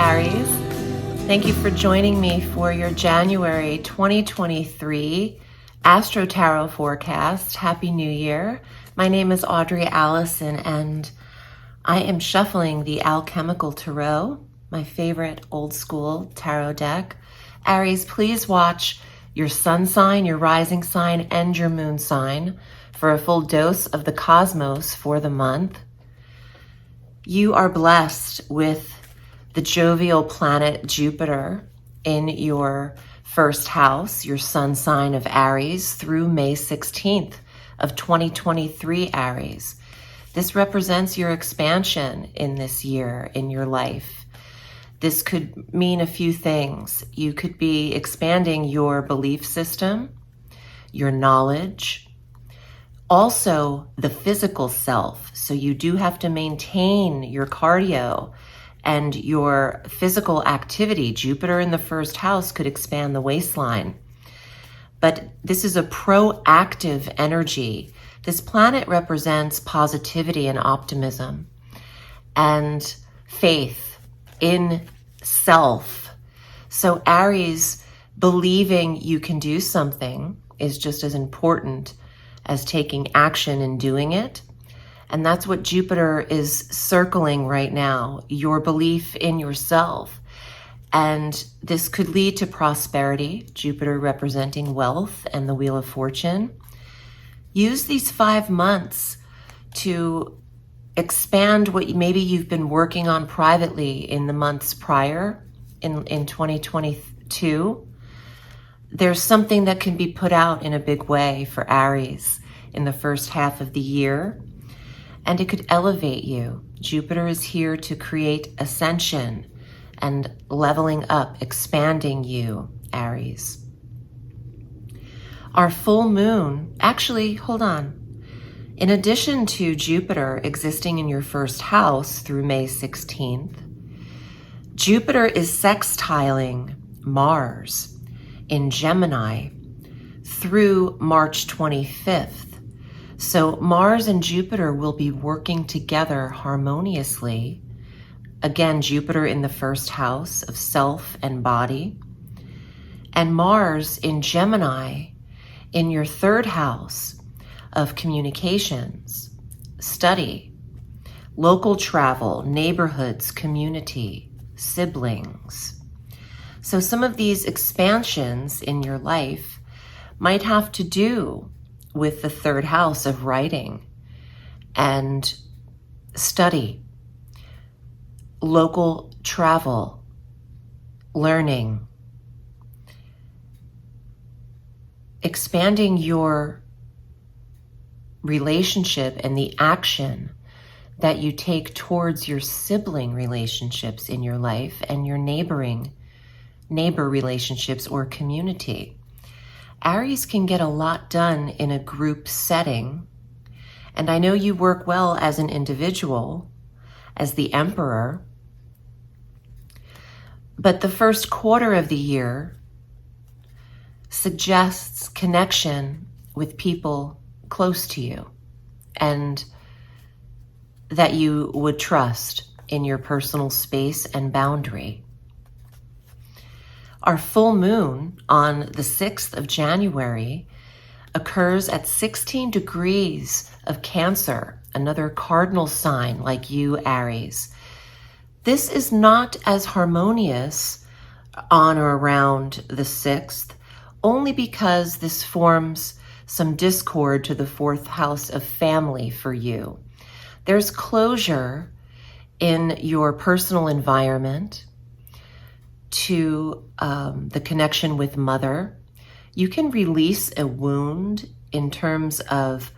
Aries. Thank you for joining me for your January 2023 Astro Tarot forecast. Happy New Year. My name is Audrey Alison and I am shuffling the Alchemical Tarot, my favorite old school tarot deck. Aries, please watch your sun sign, your rising sign, and your moon sign for a full dose of the cosmos for the month. You are blessed with the jovial planet Jupiter in your first house, your sun sign of Aries, through May 16th of 2023 Aries. This represents your expansion in this year in your life. This could mean a few things. You could be expanding your belief system, your knowledge, also the physical self. So you do have to maintain your cardio and your physical activity. Jupiter in the first house could expand the waistline. But this is a proactive energy. This planet represents positivity and optimism and faith in self. So Aries, believing you can do something is just as important as taking action and doing it. And that's what Jupiter is circling right now, your belief in yourself. And this could lead to prosperity, Jupiter representing wealth and the Wheel of Fortune. Use these 5 months to expand what maybe you've been working on privately in the months prior in 2022. There's something that can be put out in a big way for Aries in the first half of the year, and it could elevate you. Jupiter is here to create ascension and leveling up, expanding you, Aries. Our full moon, actually, hold on. In addition to Jupiter existing in your first house through May 16th, Jupiter is sextiling Mars in Gemini through March 25th. So Mars and Jupiter will be working together harmoniously. Again, Jupiter in the first house of self and body, and Mars in Gemini in your third house of communications, study, local travel, neighborhoods, community, siblings. So some of these expansions in your life might have to do with the third house of writing and study, local travel, learning, expanding your relationship and the action that you take towards your sibling relationships in your life and your neighbor relationships or community. Aries can get a lot done in a group setting, and I know you work well as an individual, as the Emperor, but the first quarter of the year suggests connection with people close to you and that you would trust in your personal space and boundary. Our full moon on the 6th of January occurs at 16 degrees of Cancer, another cardinal sign like you, Aries. This is not as harmonious on or around the 6th, only because this forms some discord to the 4th house of family for you. There's closure in your personal environment to the connection with mother. You can release a wound in terms of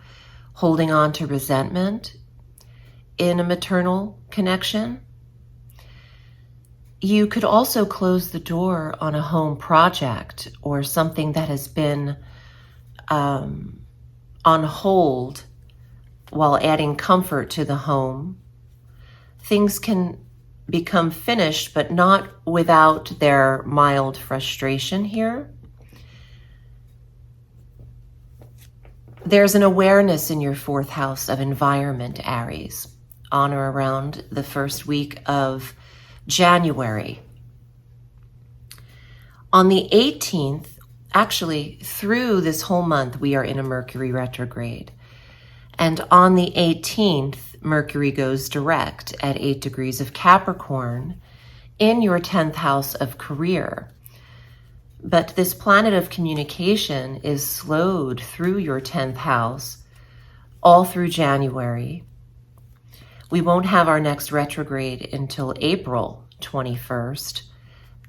holding on to resentment in a maternal connection. You could also close the door on a home project or something that has been on hold while adding comfort to the home. Things can become finished, but not without their mild frustration here. There's an awareness in your 4th house of environment, Aries, on or around the first week of January. On the 18th, actually through this whole month, we are in a Mercury retrograde. And on the 18th, Mercury goes direct at 8 degrees of Capricorn in your 10th house of career. But this planet of communication is slowed through your 10th house all through January. We won't have our next retrograde until April 21st.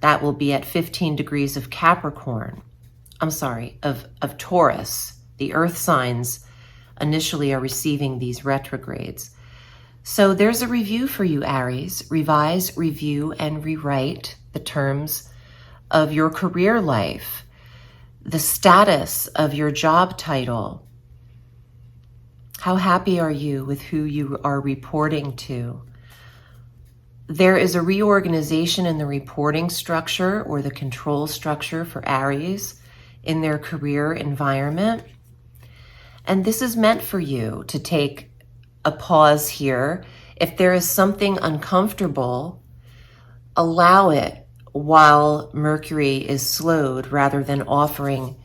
That will be at 15 degrees of Capricorn. I'm sorry, of Taurus. The earth signs initially are receiving these retrogrades. So there's a review for you, Aries. Revise, review, and rewrite the terms of your career life, the status of your job title. How happy are you with who you are reporting to? There is a reorganization in the reporting structure or the control structure for Aries in their career environment. And this is meant for you to take a pause here. If there is something uncomfortable, allow it while Mercury is slowed rather than offering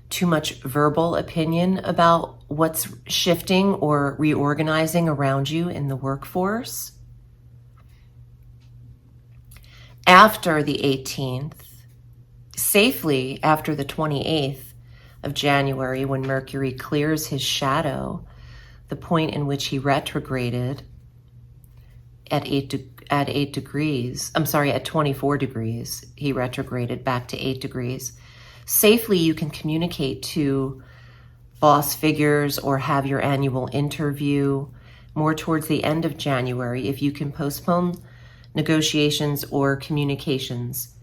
too much verbal opinion about what's shifting or reorganizing around you in the workforce. After the 18th, safely after the 28th of January, when Mercury clears his shadow, the point in which he retrograded at 24 degrees, he retrograded back to 8 degrees. Safely, you can communicate to boss figures or have your annual interview more towards the end of January. If you can postpone negotiations or communications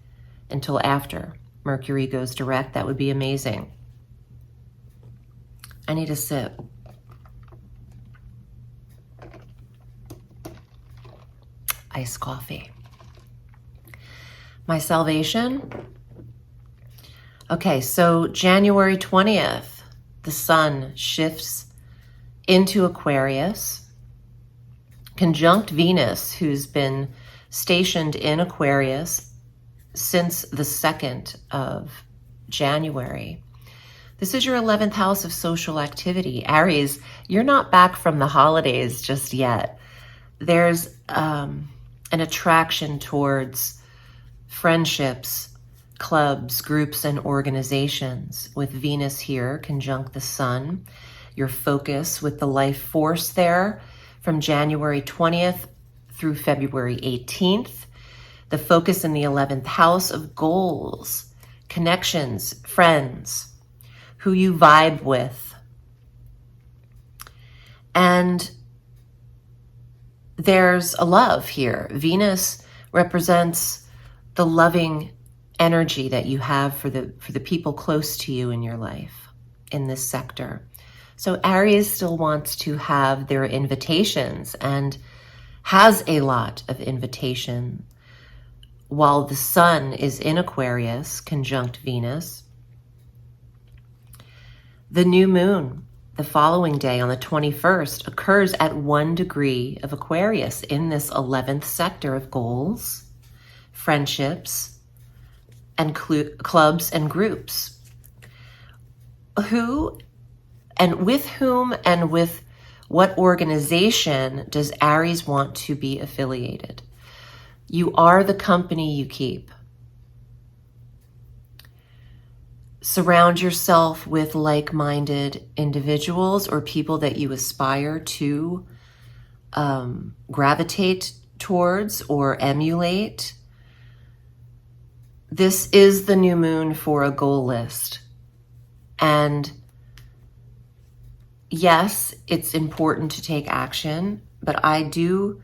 until after Mercury goes direct, that would be amazing. I need a sip. Iced coffee. My salvation. Okay, so January 20th, the sun shifts into Aquarius, conjunct Venus, who's been stationed in Aquarius since the 2nd of January. This is your 11th house of social activity. Aries, you're not back from the holidays just yet. There's an attraction towards friendships, clubs, groups, and organizations with Venus here, conjunct the sun. Your focus with the life force there from January 20th through February 18th. The focus in the 11th house of goals, connections, friends, who you vibe with. And there's a love here. Venus represents the loving energy that you have for the people close to you in your life in this sector. So Aries still wants to have their invitations and has a lot of invitation while the sun is in Aquarius, conjunct Venus. The new moon, the following day on the 21st, occurs at 1 degree of Aquarius in this 11th sector of goals, friendships, and clubs and groups. Who and with whom and with what organization does Aries want to be affiliated? You are the company you keep. Surround yourself with like-minded individuals or people that you aspire to gravitate towards or emulate. This is the new moon for a goal list. And yes, it's important to take action, but I do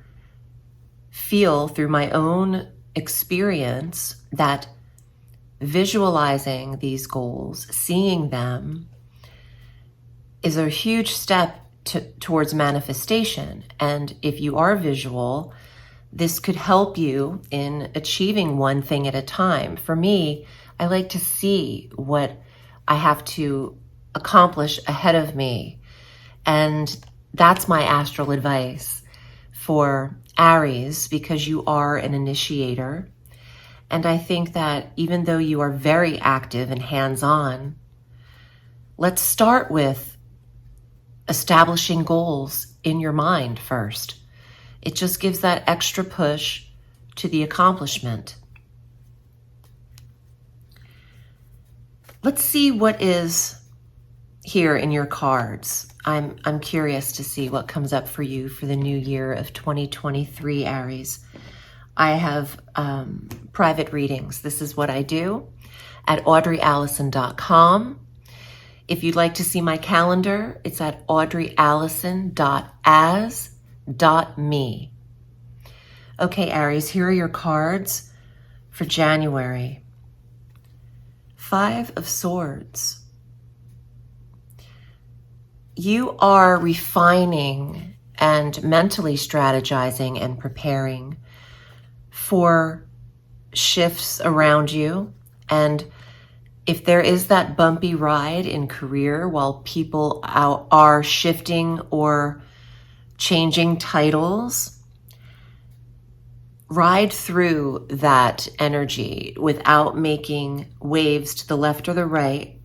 feel through my own experience that visualizing these goals, seeing them, is a huge step towards manifestation. And if you are visual, this could help you in achieving one thing at a time. For me, I like to see what I have to accomplish ahead of me. And that's my astral advice for Aries, because you are an initiator. And I think that even though you are very active and hands-on, let's start with establishing goals in your mind first. It just gives that extra push to the accomplishment. Let's see what is here in your cards. I'm curious to see what comes up for you for the new year of 2023, Aries. I have private readings. This is what I do at audreyalison.com. If you'd like to see my calendar, it's at audreyalison.as.me. Okay, Aries, here are your cards for January. 5 of Swords. You are refining and mentally strategizing and preparing for shifts around you. And if there is that bumpy ride in career while people are shifting or changing titles, ride through that energy without making waves to the left or the right.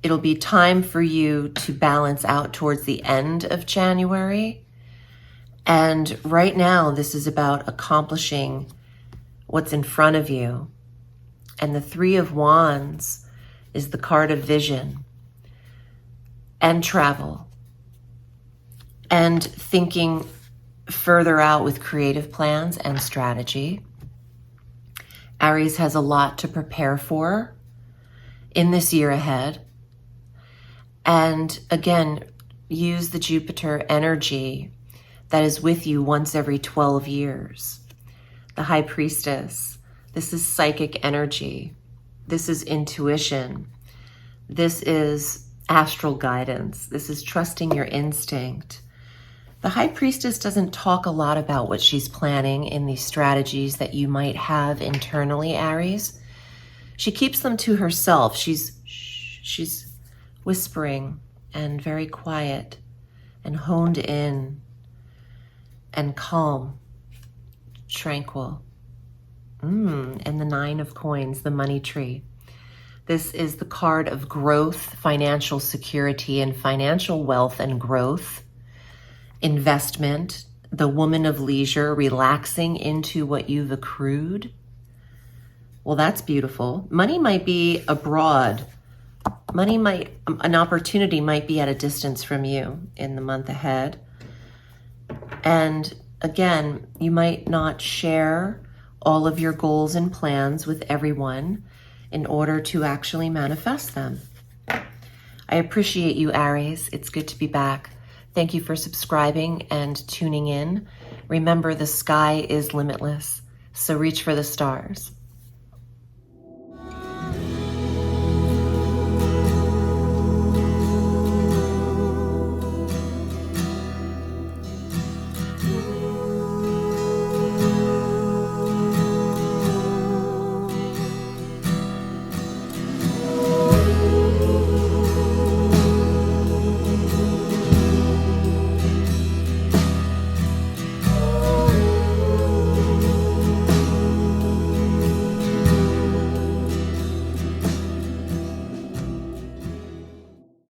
It'll be time for you to balance out towards the end of January. And right now, this is about accomplishing what's in front of you. And the 3 of Wands is the card of vision and travel and thinking further out with creative plans and strategy. Aries has a lot to prepare for in this year ahead. And again, use the Jupiter energy that is with you once every 12 years. The High Priestess. This is psychic energy. This is intuition. This is astral guidance. This is trusting your instinct. The High Priestess doesn't talk a lot about what she's planning in these strategies that you might have internally, Aries. She keeps them to herself. She's whispering and very quiet and honed in and calm, tranquil. And the 9 of Coins, the money tree. This is the card of growth, financial security, and financial wealth and growth, investment, the woman of leisure, relaxing into what you've accrued. Well, that's beautiful. Money might be abroad. An opportunity might be at a distance from you in the month ahead. And again, you might not share all of your goals and plans with everyone in order to actually manifest them. I appreciate you, Aries. It's good to be back. Thank you for subscribing and tuning in. Remember, the sky is limitless, so reach for the stars.